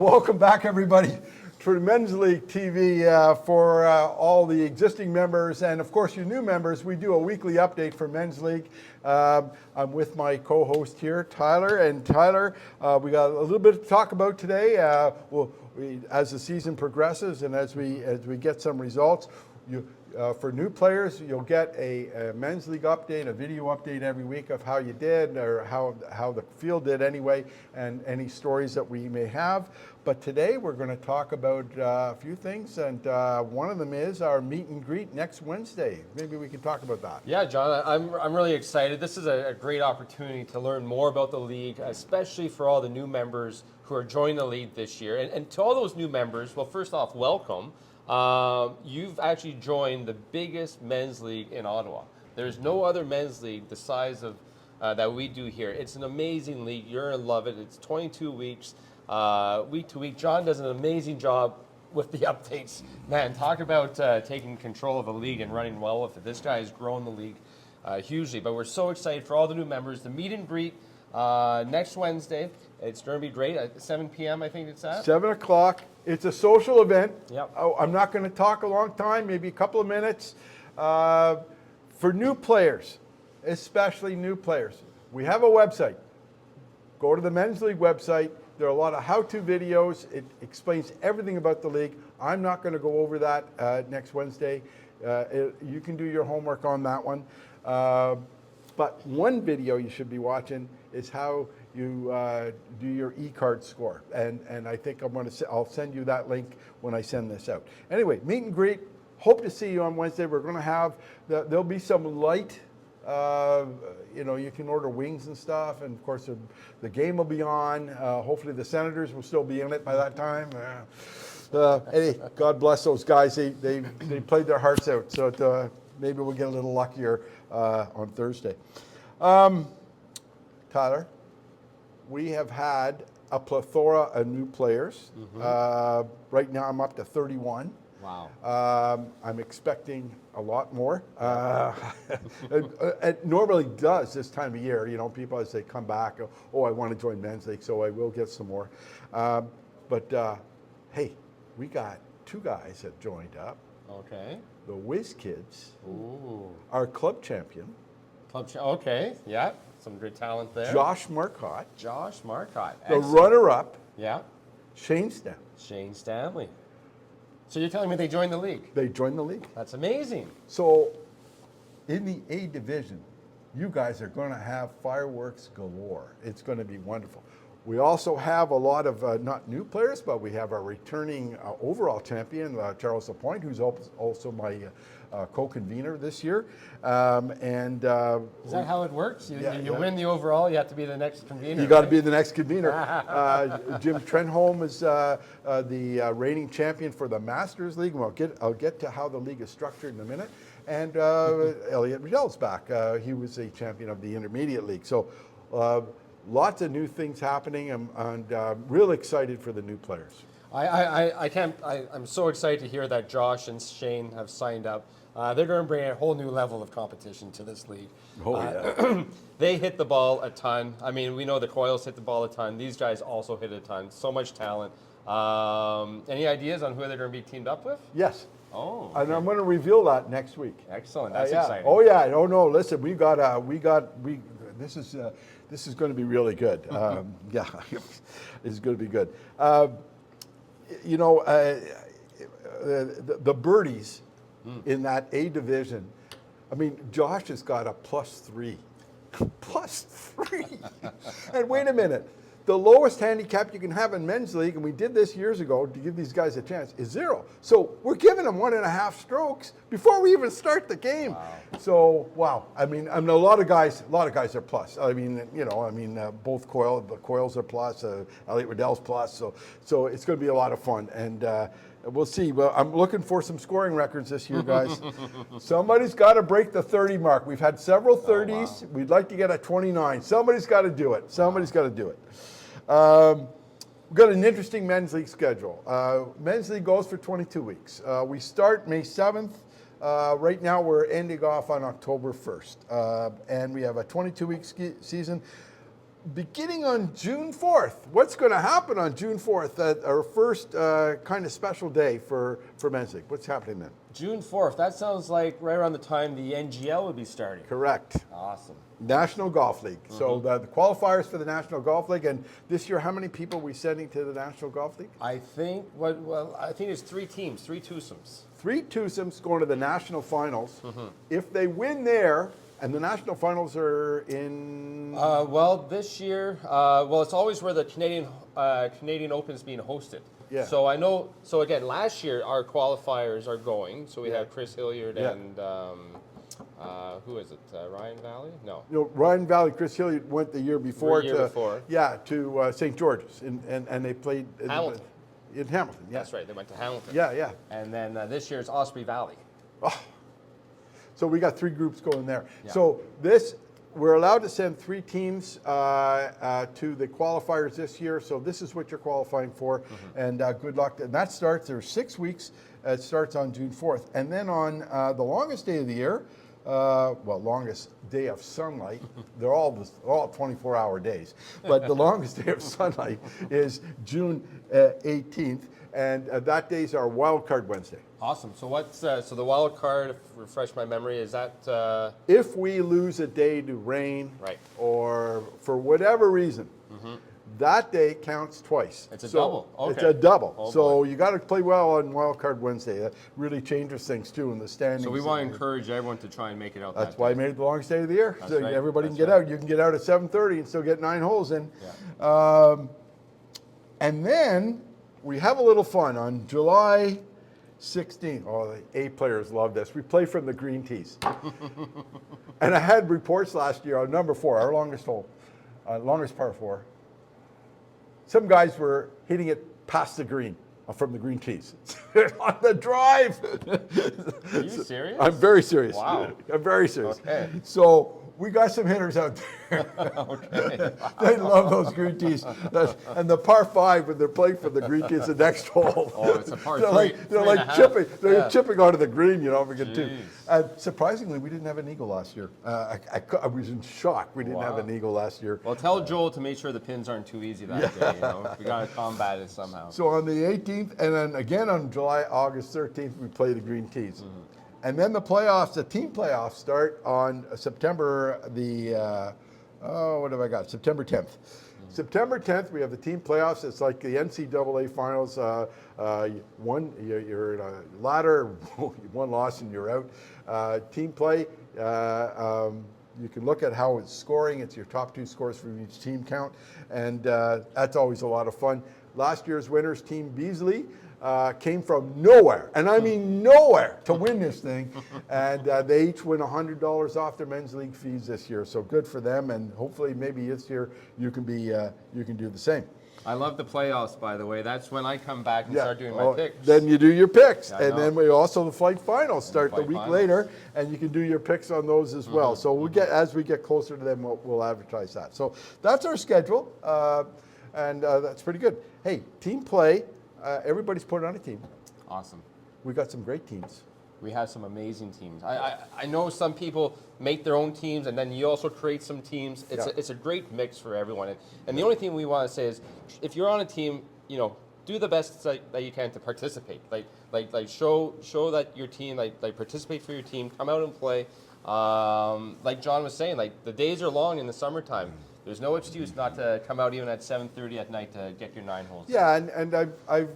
Welcome back, everybody, to the Men's League TV for all the existing members and, of course, your new members. We do a weekly update for Men's League. I'm with my co-host here, Tyler. And Tyler, we got a little bit to talk about today. As the season progresses and as we get some results, for new players, you'll get a Men's League update, a video update every week of how you did or how the field did anyway, and any stories that we may have. But today we're going to talk about a few things, and one of them is our meet and greet next Wednesday. Maybe we can talk about that. Yeah, John, I'm really excited. This is a great opportunity to learn more about the league, especially for all the new members who are joining the league this year. And to all those new members, well, first off, welcome. You've actually joined the biggest men's league in Ottawa. There's no other men's league the size of that we do here. It's an amazing league. You're going to love it. It's 22 weeks, week to week. John does an amazing job with the updates. Man, talk about taking control of a league and running well with it. This guy has grown the league hugely. But we're so excited for all the new members. The meet and greet next Wednesday. It's going to be great at 7 p.m. I think it's at. 7 o'clock. It's a social event. Yep. I'm not going to talk a long time, maybe a couple of minutes. For new players, especially new players, we have a website. Go to the Men's League website. There are a lot of how-to videos. It explains everything about the league. I'm not going to go over that next Wednesday. You can do your homework on that one. But one video you should be watching is how you do your e-card score, and I think I'll send you that link when I send this out. Anyway, meet and greet. Hope to see you on Wednesday. We're going to have there'll be some light. You can order wings and stuff, and of course the game will be on. Hopefully the Senators will still be in it by that time. Hey, God bless those guys. They played their hearts out. So maybe we'll get a little luckier on Thursday. Tyler, we have had a plethora of new players. Mm-hmm. Right now I'm up to 31. Wow. I'm expecting a lot more. It normally does this time of year. People as they come back, I want to join Men's League, so I will get some more. Hey, we got two guys that joined up. Okay. The Whiz Kids. Ooh. Our club champion. Okay, yeah. Some good talent there. Josh Marcotte. Excellent. The runner-up. Yeah. Shane Stanley. So you're telling me they joined the league? They joined the league. That's amazing. So in the A division, you guys are going to have fireworks galore. It's going to be wonderful. We also have a lot of not new players, but we have our returning overall champion, Charles Lapointe, who's also my co-convener this year. Is that how it works? You win the overall, you have to be the next convener. You got to be the next convener. Jim Trenholm is the reigning champion for the Masters League. I'll get to how the league is structured in a minute. And Elliot Riddell's back. He was a champion of the Intermediate League. So lots of new things happening, and real excited for the new players. I'm so excited to hear that Josh and Shane have signed up. They're going to bring a whole new level of competition to this league. Oh, yeah. They hit the ball a ton. I mean, we know the Coils hit the ball a ton. These guys also hit a ton. So much talent. Any ideas on who they're going to be teamed up with? Yes. Oh. Okay. And I'm going to reveal that next week. Excellent. That's yeah. exciting. Oh yeah. No. Listen, This is going to be really good. Yeah, it's going to be good. The birdies in that A division. I mean, Josh has got a +3. +3. And wait a minute. The lowest handicap you can have in Men's League, and we did this years ago to give these guys a chance, is 0. So we're giving them 1.5 strokes before we even start the game. Wow. So wow. I mean, a lot of guys are plus. I mean, both the Coils are plus. Elliot Riddell's plus. So it's going to be a lot of fun, and we'll see. Well, I'm looking for some scoring records this year, guys. Somebody's got to break the 30 mark. We've had several 30s. Oh, wow. We'd like to get a 29. Somebody's got to do it. Somebody's got to do it. We've got an interesting Men's League schedule. Men's League goes for 22 weeks. We start May 7th. Right now we're ending off on October 1st. And we have a 22-week season. beginning on June 4th. What's going to happen on June 4th, our first kind of special day for Men's League? What's happening then? June 4th. That sounds like right around the time the NGL would be starting. Correct. Awesome. National Golf League. So the qualifiers for the National Golf League, and this year, how many people are we sending to the National Golf League? I think it's 3 teams, 3 twosomes. 3 twosomes going to the national finals. If they win there, and the national finals are in. This year, it's always where the Canadian Open is being hosted. Yeah. So I know. So again, last year our qualifiers are going. So we Yeah. have Chris Hilliard Yeah. and who is it? Ryan Valley? No. You know, Ryan Valley, Chris Hilliard went the year before before. to St. George's, and they played Hamilton. In Hamilton, yeah. That's right. They went to Hamilton. Yeah, yeah. And then this year it's Osprey Valley. So we got 3 groups going there. Yeah. So we're allowed to send 3 teams to the qualifiers this year. So this is what you're qualifying for, and good luck. And that starts. There's 6 weeks. It starts on June 4th, and then on the longest day of the year. Longest day of sunlight. They're all 24-hour days, but the longest day of sunlight is June 18th, and that day's our Wild Card Wednesday. Awesome. So what's so the wild card? Refresh my memory. Is that If we lose a day to rain, Right. or for whatever reason, that day counts twice. It's a double. Okay. It's a double. Oh, So boy. you got to play well on Wild Card Wednesday. That really changes things too in the standings. So we want to encourage everyone to try and make it out. That's that why I day. made it the longest day of the year. That's So right. everybody can That's get right. out. You can get out at 7:30 and still get 9 holes in. Yeah. And then we have a little fun on July 16th. Oh, the A players love this. We play from the green tees. And I had reports last year on number 4, our longest hole, longest par 4. Some guys were hitting it past the green from the green tees on the drive. Are you serious? I'm very serious. Wow. I'm very serious. Okay. So we got some hitters out there. Okay. They love those green tees. And the par 5 when they're playing for the green tees, the next hole. Oh, it's a par They're 3. like, they're 3 like and a half. chipping. They're Yeah. chipping onto the green, you know. We get 2. Jeez. Surprisingly, we didn't have an eagle last year. I was in shock. We didn't have Wow. an eagle last year. Well, tell Joel to make sure the pins aren't too easy that day. You know, we got to combat it somehow. So on the 18th, and then again on August 13th, we play the green tees. And then the playoffs, the team playoffs start on September what have I got? September 10th. September 10th, we have the team playoffs. It's like the NCAA finals. You're in a ladder, 1 loss and you're out. Team play, you can look at how it's scoring. It's your top 2 scores from each team count. And that's always a lot of fun. Last year's winners, Team Beasley, came from nowhere, and I mean nowhere, to win this thing. And they each win $100 off their men's league fees this year. So good for them, and hopefully maybe this year you can do the same. I love the playoffs, by the way. That's when I come back and start doing my picks. Then you do your picks, Yeah, I and know. then we also the flight finals start the flight week finals. later, and you can do your picks on those as well. So we'll as we get closer to them, we'll advertise that. So that's our schedule, and that's pretty good. Hey, team play. Everybody's put on a team. Awesome. We got some great teams. We have some amazing teams. I know some people make their own teams, and then you also create some teams. It's a great mix for everyone. And the only thing we want to say is, if you're on a team, you know, do the best that you can to participate. Like show that your team, like participate for your team. Come out and play. Like John was saying, like the days are long in the summertime. There's no excuse not to come out even at 7:30 at night to get your 9 holes. Yeah, and I've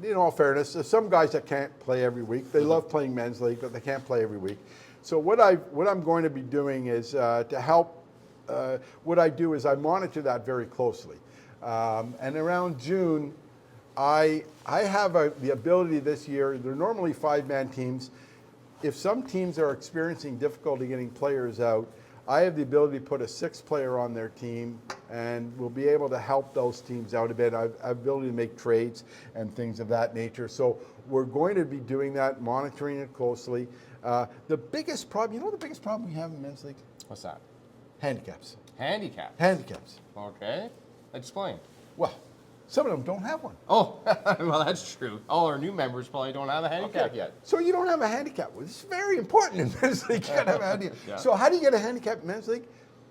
in all fairness, there's some guys that can't play every week. They love playing men's league, but they can't play every week. So what I'm going to be doing is to help. What I do is I monitor that very closely, and around June, I have the ability this year. They're normally 5-man teams. If some teams are experiencing difficulty getting players out, I have the ability to put a 6th player on their team, and we'll be able to help those teams out a bit. I have the ability to make trades and things of that nature. So we're going to be doing that, monitoring it closely. The biggest problem, you know, the biggest problem we have in men's league? What's that? Handicaps. Handicap. Handicaps. Okay. Explain. Well, some of them don't have one. Oh, well, that's true. All our new members probably don't have a handicap yet. So you don't have a handicap. Well, it's very important in men's league. You gotta have a handicap. Yeah. So how do you get a handicap in men's league?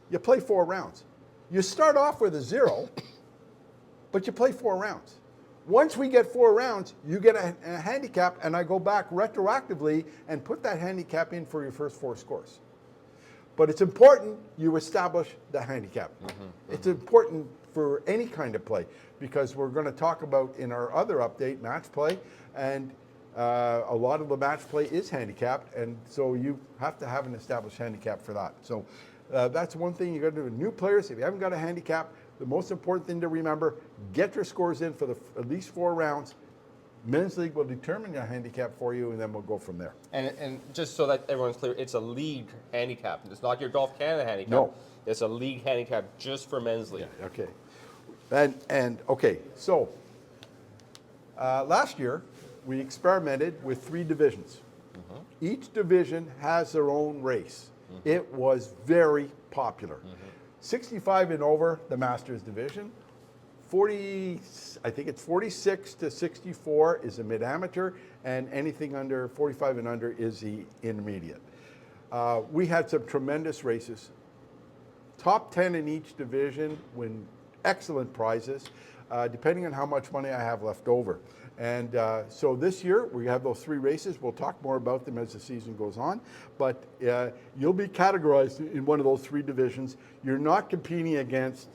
You play 4 rounds. You start off with a 0, but you play 4 rounds. Once we get 4 rounds, you get a handicap, and I go back retroactively and put that handicap in for your first 4 scores. But it's important you establish the handicap. It's important for any kind of play, because we're going to talk about in our other update, match play, and a lot of the match play is handicapped, and so you have to have an established handicap for that. So that's one thing you got to do with new players. If you haven't got a handicap, the most important thing to remember, get your scores in for at least 4 rounds. Men's League will determine your handicap for you, and then we'll go from there. And just so that everyone's clear, it's a league handicap. It's not your Golf Canada handicap. No. It's a league handicap just for Men's League. Yeah, okay. Okay, so last year we experimented with 3 divisions. Each division has their own race. It was very popular. 65 and over, the Masters division. 40, I think it's 46 to 64 is the mid-amateur, and anything under 45 and under is the intermediate. We had some tremendous races. Top 10 in each division win excellent prizes, depending on how much money I have left over. And so this year, we have those 3 races. We'll talk more about them as the season goes on. But you'll be categorized in one of those 3 divisions. You're not competing against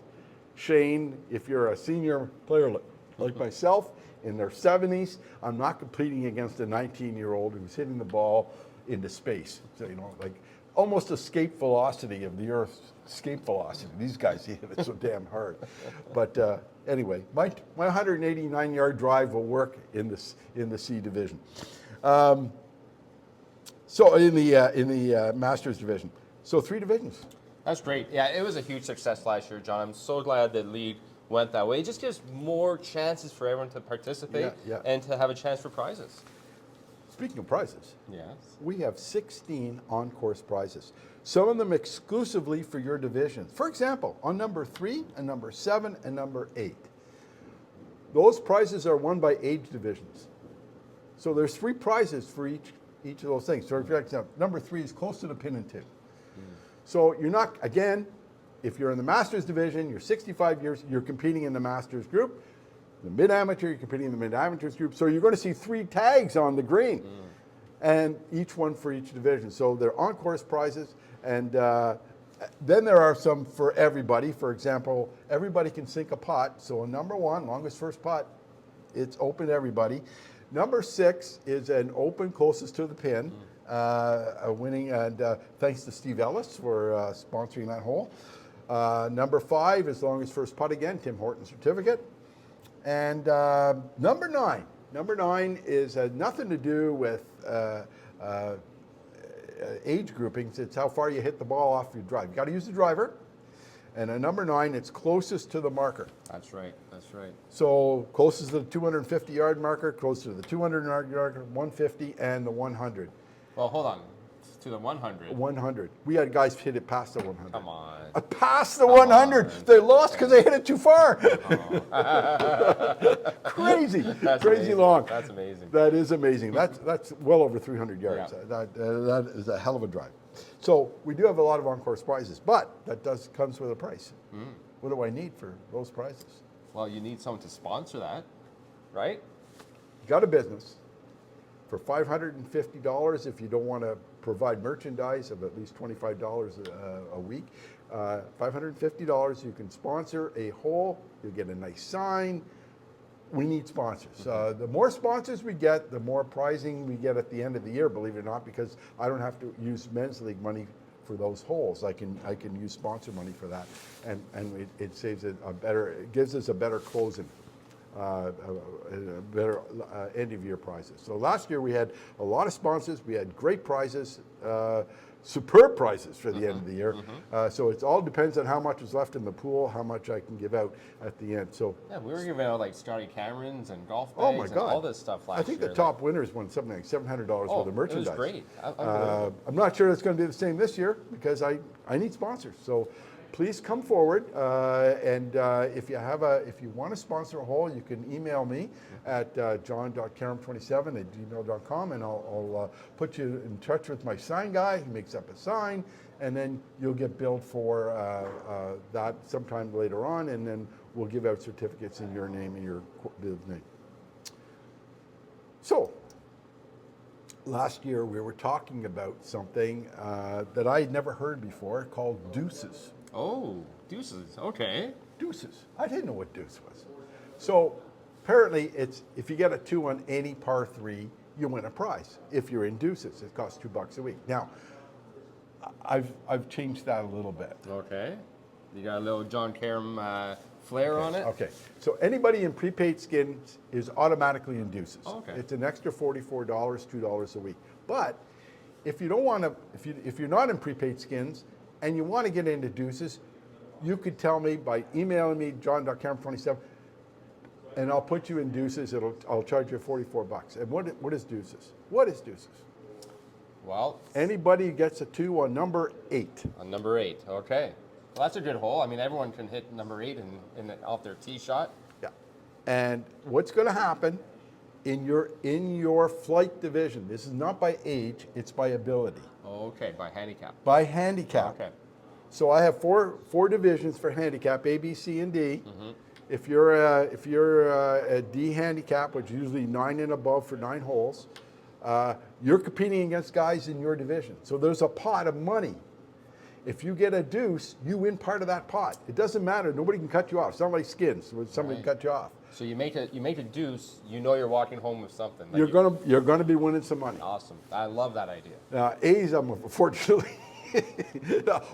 Shane if you're a senior player like myself in their 70s. I'm not competing against a 19-year-old who's hitting the ball into space. So, like almost escape velocity of the Earth's escape velocity. These guys hit it so damn hard. But anyway, my 189-yard drive will work in the C division. So in the Masters division. So 3 divisions. That's great. Yeah, it was a huge success last year, John. I'm so glad the league went that way. It just gives more chances for everyone to participate and to have a chance for prizes. Speaking of prizes, Yes. we have 16 on-course prizes. Some of them exclusively for your division. For example, on number 3 and number 7 and number 8. Those prizes are won by age divisions. So there's 3 prizes for each of those things. So for example, number 3 is close to the pin and tip. So you're not, again, if you're in the Masters division, you're 65 years, you're competing in the Masters group. The mid-amateur, you're competing in the mid-amateurs group. So you're going to see 3 tags on the green, and each one for each division. So they're on-course prizes, and then there are some for everybody. For example, everybody can sink a putt. So number 1, longest first putt, it's open to everybody. Number 6 is an open closest to the pin. Winning, and thanks to Steve Ellis for sponsoring that hole. Number 5 is longest first putt again, Tim Horton certificate. And number 9 is nothing to do with age groupings. It's how far you hit the ball off your drive. You got to use the driver. And at number 9, it's closest to the marker. That's right. That's right. So closest to the 250-yard marker, close to the 200-yard marker, 150, and the 100. Well, hold on. To the 100. 100. We had guys hit it past the 100. Come on. Past the 100. They lost because they hit it too far. Crazy. That's Crazy amazing. long. That's amazing. That is amazing. That's well over 300 yards. Yeah. That is a hell of a drive. So we do have a lot of on-course prizes, but that comes with a price. What do I need for those prizes? Well, you need someone to sponsor that, right? You got a business. For $550, if you don't want to provide merchandise of at least $25 a week, $550, you can sponsor a hole. You'll get a nice sign. We need sponsors. The more sponsors we get, the more prizing we get at the end of the year, believe it or not, because I don't have to use Men's League money for those holes. I can use sponsor money for that, and it saves it it gives us a better closing. Better end of year prizes. So last year we had a lot of sponsors. We had great prizes, superb prizes for the end of the year. So it all depends on how much is left in the pool, how much I can give out at the end. So yeah, we were giving out like Scotty Camerons and golf bags oh my God, and all this stuff last year. I think the top winners won something like $700 worth of merchandise. It was great. I'm not sure it's going to be the same this year because I need sponsors. So please come forward. And if you want to sponsor a hole, you can email me at john.karam27@gmail.com, and I'll put you in touch with my sign guy. He makes up a sign, and then you'll get billed for that sometime later on, and then we'll give out certificates in your name and your name. So, last year we were talking about something that I had never heard before called Deuces. Oh, Deuces. Okay. Deuces. I didn't know what deuce was. So apparently it's if you get a 2 on any par 3, you win a prize. If you're in Deuces, it costs $2 a week. Now, I've changed that a little bit. Okay. You got a little John Karam flair on it? Okay. So anybody in prepaid skins is automatically in Deuces. Okay. It's an extra $44, $2 a week. But if you don't want to, if you're not in prepaid skins and you want to get into Deuces, you could tell me by emailing me, john.karam27, and I'll put you in Deuces. I'll charge you $44. And what is Deuces? What is Deuces? Well, Anybody who gets a 2 on number 8. on number 8. Okay. Well, that's a good hole. I mean, everyone can hit number 8 off their tee shot. Yeah. And what's going to happen in your flight division? This is not by age; it's by ability. Okay, by handicap. By handicap. Okay. So I have four divisions for handicap: A, B, C, and D. Mm-hmm. If you're a D handicap, which is usually 9 and above for 9 holes, you're competing against guys in your division. So there's a pot of money. If you get a deuce, you win part of that pot. It doesn't matter. Nobody can cut you off. Somebody skins. Somebody can cut you off. So you make a deuce, you know you're walking home with something. You're gonna be winning some money. Awesome. I love that idea. Now, A's, unfortunately,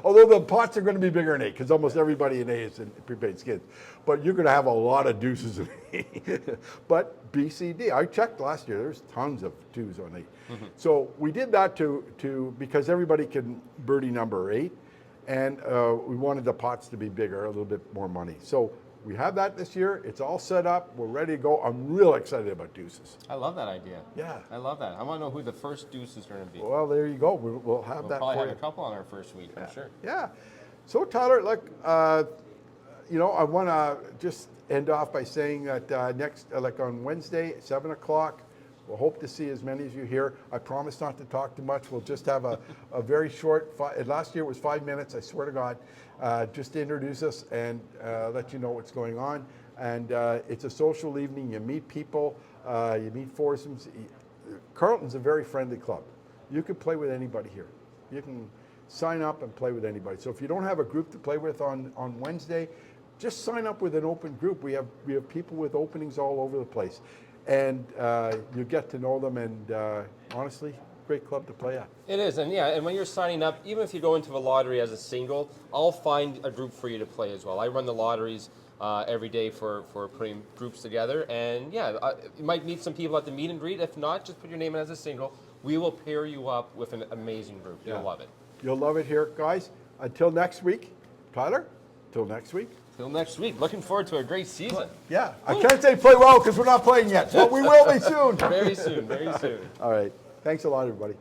although the pots are going to be bigger than A, because almost everybody in A is in prepaid skins. But you're going to have a lot of deuces in A. But B, C, D, I checked last year. There's tons of 2s on A. Mm-hmm. So we did that to because everybody can birdie number 8, and we wanted the pots to be bigger, a little bit more money. So we have that this year. It's all set up. We're ready to go. I'm real excited about Deuces. I love that idea. Yeah. I love that. I want to know who the first deuce is going to be. Well, there you go. We'll have that Probably for have you. a couple on our first week, I'm sure. Yeah. So Tyler, look, I want to just end off by saying that on Wednesday at 7 o'clock, we'll hope to see as many of you here. I promise not to talk too much. We'll just have a very short, last year it was 5 minutes, I swear to God, just to introduce us and let you know what's going on. And it's a social evening. You meet people, you meet foursomes. Carleton's a very friendly club. You can play with anybody here. You can sign up and play with anybody. So if you don't have a group to play with on Wednesday, just sign up with an open group. We have people with openings all over the place. And you get to know them, and honestly, great club to play at. It is, and and when you're signing up, even if you go into the lottery as a single, I'll find a group for you to play as well. I run the lotteries every day for putting groups together, and you might meet some people at the meet and greet. If not, just put your name in as a single. We will pair you up with an amazing group. You'll love it. You'll love it here, guys. Until next week, Tyler, till next week. Till next week. Looking forward to a great season. Yeah, I can't say play well because we're not playing yet, but we will be soon. Very soon, very soon. All right. Thanks a lot, everybody.